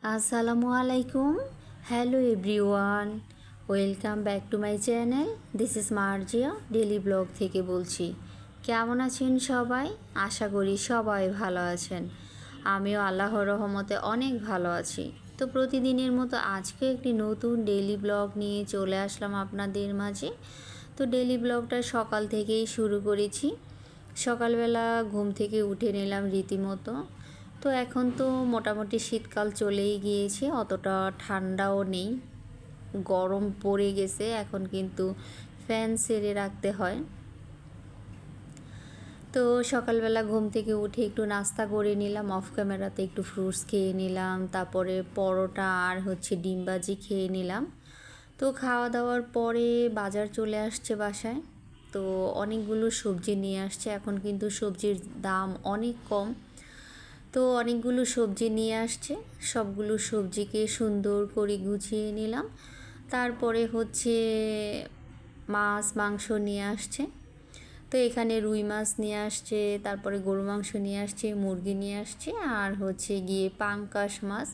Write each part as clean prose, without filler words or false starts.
আসসালামু আলাইকুম। Hello everyone, welcome back to my channel. This is Marjia daily blog থেকে বলছি। কেমন আছেন সবাই? আশা করি সবাই ভালো আছেন। আমিও আল্লাহর রহমতে অনেক ভালো আছি। তো প্রতিদিনের মতো আজকে একটি নতুন ডেলি ব্লগ নিয়ে চলে আসলাম আপনাদের মাঝে। তো ডেলি ব্লগটা সকাল থেকেই শুরু করেছি। সকালবেলা ঘুম থেকে উঠে নিলাম রীতিমতো। তো এখন তো মোটামুটি শীতকাল চলেই গিয়েছে, অতটা ঠান্ডাও নেই, গরম পড়ে গেছে। এখন কিন্তু ফ্যান ছেড়ে রাখতে হয়। তো সকালবেলা ঘুম থেকে উঠে একটু নাস্তা করে নিলাম, অফ ক্যামেরাতে একটু ফ্রুটস খেয়ে নিলাম, তারপরে পরোটা আর ডিম ভাজি খেয়ে নিলাম। তো খাওয়া দাওয়ার পরে বাজার চলে আসছে বাসায়। তো অনেকগুলো সবজি নিয়ে আসছে। এখন কিন্তু সবজির দাম অনেক কম। তো অনেকগুলো সবজি নিয়ে আসছে, সবগুলো সবজিকে সুন্দর করে গুছিয়ে নিলাম। তারপরে মাছ মাংস নিয়ে আসছে। তো এখানে রুই মাছ নিয়ে আসছে, তারপরে গরু মাংস নিয়ে আসছে, মুরগি নিয়ে আসছে, আর গিয়ে পাঙ্কাশ মাছ।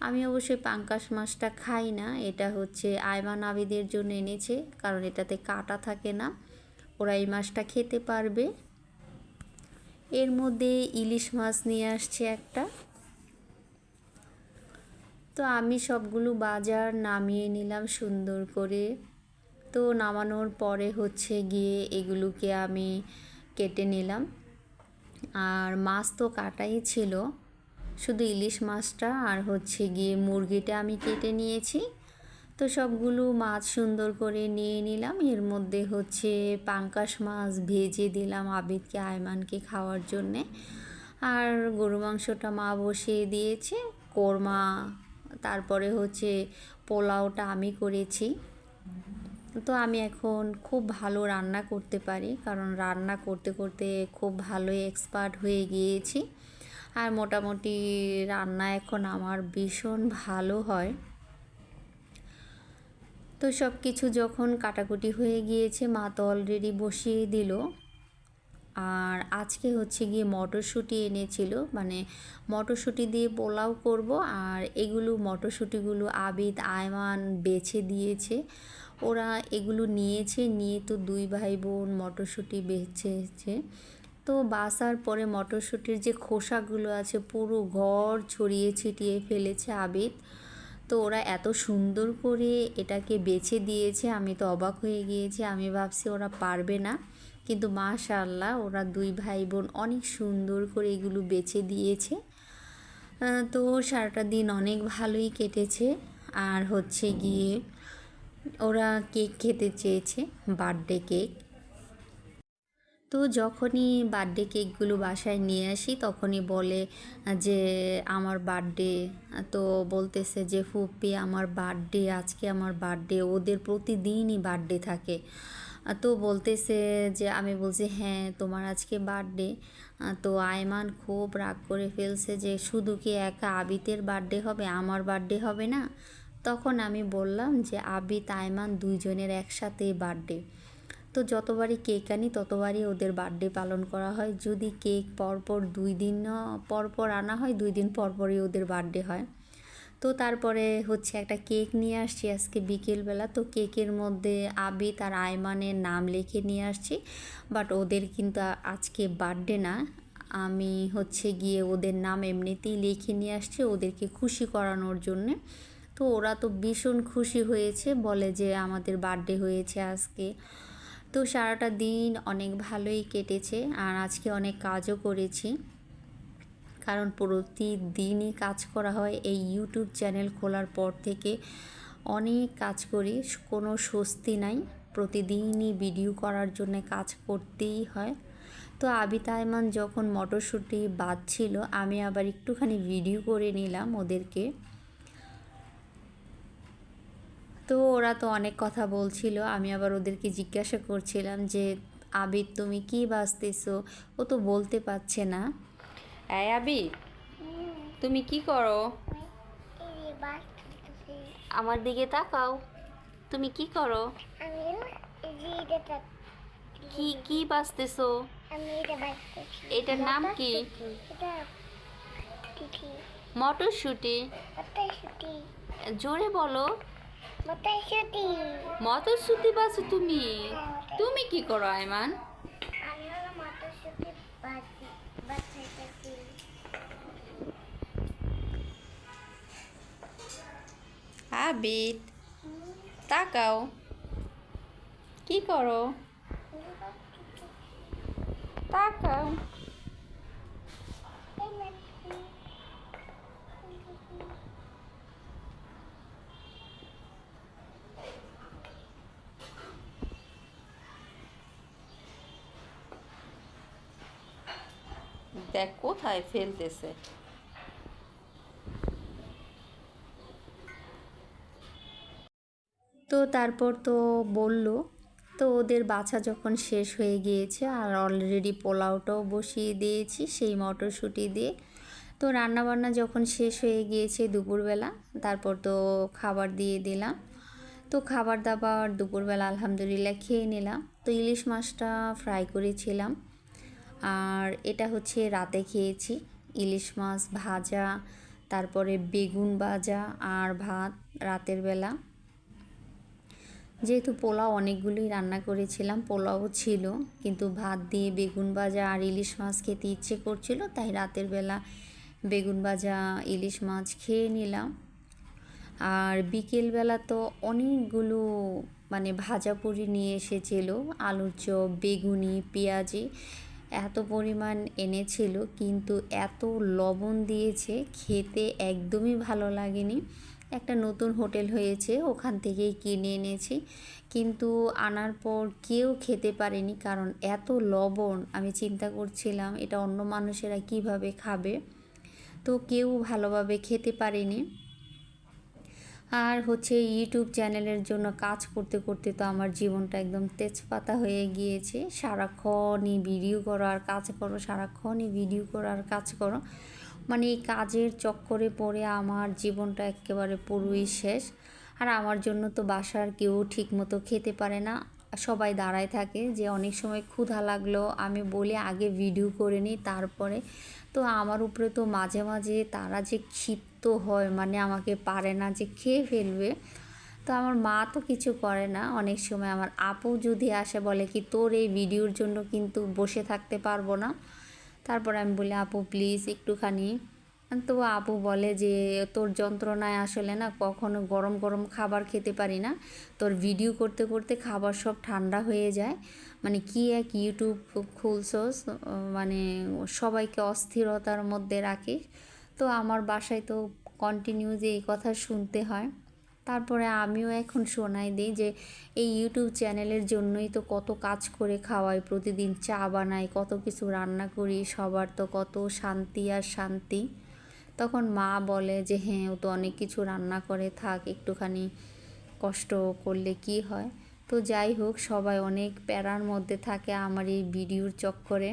আমি অবশ্যই পাঙ্কাশ মাছটা খাই না, এটা আয়মান আবিদের জন্য এনেছে, কারণ এটাতে কাঁটা থাকে না, ওরা এই মাছটা খেতে পারবে। এর মধ্যে ইলিশ মাছ নিয়ে আসছে একটা। তো আমি সবগুলো বাজার নামিয়ে নিলাম সুন্দর করে। তো নামানোর পরে গিয়ে এগুলোকে আমি কেটে নিলাম। আর মাছ তো কাটাই ছিল, শুধু ইলিশ মাছটা আর গিয়ে মুরগিটা আমি কেটে নিয়েছি। তো সবগুলো মাছ সুন্দর করে নিয়ে নিলাম। এর মধ্যে পাঙ্কাশ মাছ ভেজে দিলাম আবিদকে, আয়মানকে খাওয়ার জন্যে। আর গরু মাংসটা মা বসিয়ে দিয়েছে, কোরমা, তারপরে পোলাওটা আমি করেছি। তো আমি এখন খুব ভালো রান্না করতে পারি, কারণ রান্না করতে করতে খুব ভালোই এক্সপার্ট হয়ে গিয়েছি। আর মোটামুটি রান্না এখন আমার ভীষণ ভালো হয়। তো সব কিছু যখন কাটাকুটি হয়ে গিয়েছে, মা তো অলরেডি বসিয়ে দিল। আর আজকে গিয়ে মটরশুঁটি এনেছিল, মানে মটরশুঁটি দিয়ে পোলাও করব। আর এগুলো মটরশুঁটিগুলো আবিদ আয়মান বেছে দিয়েছে। ওরা এগুলো নিয়ে তো দুই ভাই বোন মটরশুঁটি বেছেছে। তো বাসার পরে মটরশুঁটির যে খোসাগুলো আছে পুরো ঘর ছড়িয়ে ছিটিয়ে ফেলেছে আবিদ। তো ওরা এত সুন্দর করে এটাকে বেছে দিয়েছে, আমি তো অবাক হয়ে গিয়েছি। আমি ভাবছি ওরা পারবে না, কিন্তু মাশাআল্লাহ ওরা দুই ভাই বোন অনেক সুন্দর করে এগুলো বেছে দিয়েছে। তো সারাটা দিন অনেক ভালোই কেটেছে। আর গিয়ে ওরা কেক খেতে চেয়েছে, বার্থডে কেক। তো যখনই বার্থডে কেকগুলো বাসায় নিয়ে আসি তখনই বলে যে আমার বার্থডে। তো বলতেছে যে ফুপি আমার বার্থডে, আজকে আমার বার্থডে। ওদের প্রতিদিনই বার্থডে থাকে। তো বলতেছে যে, আমি বলছি হ্যাঁ তোমার আজকে বার্থডে। তো আয়মান খুব রাগ করে ফেলছে যে শুধু কি একা আবিতের বার্থডে হবে, আমার বার্থডে হবে না? তখন আমি বললাম যে আবিত আয়মান দুইজনের একসাথে বার্থডে। তো যতবারই কেক আনি ততবারই ওদের বার্থডে পালন করা হয়। যদি কেক পরপর 2 দিন পরপর আনা হয়, 2 দিন পরপরই ওদের বার্থডে হয়। তো তারপরে একটা কেক নিয়ে আসছি আজকে বিকেলবেলা। তো কেকের মধ্যে আবিদ আর আয়মানের নাম লিখে নিয়ে আসছি, বাট ওদের কিন্তু আজকে বার্থডে না। আমি গিয়ে ওদের নাম এমনিতেই লিখে নিয়ে আসছি ওদেরকে খুশি করানোর জন্যে। তো ওরা তো ভীষণ খুশি হয়েছে, বলে যে আমাদের বার্থডে হয়েছে আজকে। তো সারাটা দিন অনেক ভালোই কেটেছে। আর আজকে অনেক কাজও করেছি, কারণ প্রতিদিনই কাজ করা হয়। এই ইউটিউব চ্যানেল খোলার পর থেকে অনেক কাজ করি, কোনো স্বস্তি নাই। প্রতিদিনই ভিডিও করার জন্য কাজ করতেই হয়। তো আবিদ আয়মান যখন মটরশুঁটি বাঁধছিল, আমি আবার একটুখানি ভিডিও করে নিলাম ওদেরকে। তো ওরা তো অনেক কথা বলছিল, আমি আবার ওদেরকে জিজ্ঞাসা করছিলাম যে আবিদ তুমি কি বাজতেছো? ও তো বলতে পারছে না। এই আবিদ, তুমি কি করো? আমার দিকে তাকাও, তুমি কি করো? কি কি বাজতেছো? এটার নাম কি? মটরশুঁটি। মটরশুঁটি। জোরে বলো। মটরশুঁটি। মটরশুঁটি বাছো তুমি? তুমি কি করো আয়মান? আমি হলো মটরশুঁটি বাছাইতেছি। আবিদ, তাকাও। কি করো? তাকাও। দেখ কোথায় ফেলতেছে। তো তারপর তো বলল, তো ওদের বাছা যখন শেষ হয়ে গিয়েছে আর অলরেডি পোলাওটাও বসিয়ে দিয়েছি সেই মটরশুঁটি দিয়ে। তো রান্নাবান্না যখন শেষ হয়ে গিয়েছে দুপুরবেলা, তারপর তো খাবার দিয়ে দিলাম। তো খাবার দাবার দুপুরবেলা আলহামদুলিল্লাহ খেয়ে নিলাম। তো ইলিশ মাছটা ফ্রাই করেছিলাম, আর এটা হচ্ছে রাতে খেয়েছি। ইলিশ মাছ ভাজা, তারপরে বেগুন ভাজা আর ভাত রাতের বেলা। যেহেতু পোলাও অনেকগুলোই রান্না করেছিলাম, পোলাও ছিল, কিন্তু ভাত দিয়ে বেগুন ভাজা আর ইলিশ মাছ খেতে ইচ্ছে করছিল, তাই রাতের বেলা বেগুন ভাজা ইলিশ মাছ খেয়ে নিলাম। আর বিকেলবেলা তো অনেকগুলো মানে ভাজাপুরি নিয়ে এসেছিল, আলুর চপ, বেগুনি, পেঁয়াজি, এত পরিমাণ এনেছিল, কিন্তু এত লবণ দিয়েছে, খেতে একদমই ভালো লাগেনি। একটা নতুন হোটেল হয়েছে, ওখান থেকেই কিনে এনেছি, কিন্তু আনার পর কেউ খেতে পারেনি, কারণ এত লবণ। আমি চিন্তা করছিলাম এটা অন্য মানুষেরা কিভাবে খাবে, তো কেউ ভালোভাবে খেতে পারেনি। আর হচ্ছে ইউটিউব চ্যানেলের জন্য কাজ করতে করতে তো আমার জীবনটা একদম তেজপাতা হয়ে গিয়েছে। সারাক্ষণই ভিডিও করো আর কাজ করো, সারাক্ষণই ভিডিও করো আর কাজ করো, মানে এই কাজের চক্করে পড়ে আমার জীবনটা একেবারে পুরোই শেষ। আর আমার জন্য তো বাসার কেউ ঠিকমতো খেতে পারে না, সবাই দাঁড়ায় থাকে, যে অনেক সময় ক্ষুধা লাগলো আমি বলে আগে ভিডিও করে নিই তারপরে। তো আমার উপরে তো মাঝে মাঝে তারা যে ক্ষিপ্ত হয়, মানে আমাকে পারে না যে খেয়ে ফেলবে। তো আমার মা তো কিছু করে না, অনেক সময় আমার আপু যদি আসে বলে কি তোর এই ভিডিওর জন্য কিন্তু বসে থাকতে পারবো না। তারপর আমি বলি আপু প্লিজ একটুখানি। তো আপু বলে যে তোর যন্ত্রণায় আসলে না কখনো গরম গরম খাবার খেতে পারি না, তোর ভিডিও করতে করতে খাবার সব ঠান্ডা হয়ে যায়, মানে কি এক ইউটিউব খুলছস, মানে সবাইকে অস্থিরতার মধ্যে রাখিস। তো আমার বাসায় তো কন্টিনিউ যে এই কথা শুনতে হয়। তারপরে আমিও এখন শোনাই দিই যে এই ইউটিউব চ্যানেলের জন্যই তো কত কাজ করে খাওয়াই, প্রতিদিন চা বানাই, কত কিছু রান্না করি, সবার তো কত শান্তি আর শান্তি। তখন মা বলে যে হ্যাঁ ও তো অনেক কিছু রান্না করে, থাক একটুখানি কষ্ট করলে কি হয়। তো যাই হোক, সবাই অনেক প্যারার মধ্যে থাকে আমার এই ভিডিওর চক্করে।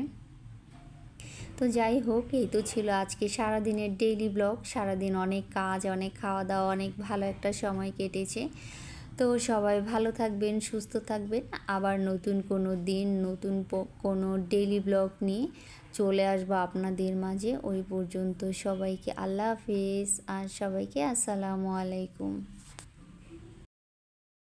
তো যাই হোক, এই তো ছিল আজকে সারাদিনের ডেইলি ব্লগ। সারাদিন অনেক কাজ, অনেক খাওয়া দাওয়া, অনেক ভালো একটা সময় কেটেছে। তো সবাই ভালো থাকবেন, সুস্থ থাকবেন। আবার নতুন কোনো দিন নতুন কোনো ডেইলি ব্লগ নিয়ে চলে আসবো আপনাদের মাঝে। ওই পর্যন্ত সবাইকে আল্লাহ হাফেজ আর সবাইকে আসসালামু আলাইকুম।